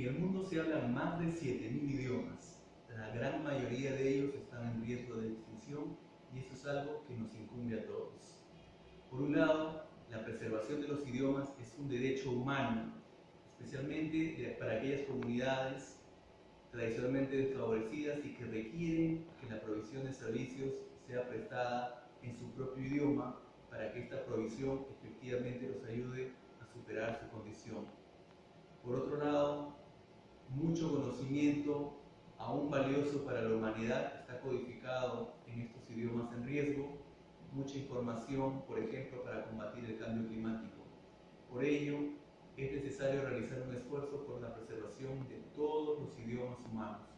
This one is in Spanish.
el mundo se hablan más de 7.000 idiomas. La gran mayoría de ellos están en riesgo de extinción y eso es algo que nos incumbe a todos. Por un lado, la preservación de los idiomas es un derecho humano, especialmente para aquellas comunidades tradicionalmente desfavorecidas y que requieren que la provisión de servicios sea prestada en su propio idioma para que esta provisión efectivamente los ayude a superar su condición. Por otro lado, mucho conocimiento aún valioso para la humanidad está codificado en estos idiomas en riesgo, mucha información, por ejemplo, para combatir el cambio climático. Por ello, es necesario realizar un esfuerzo por la preservación de todos los idiomas humanos.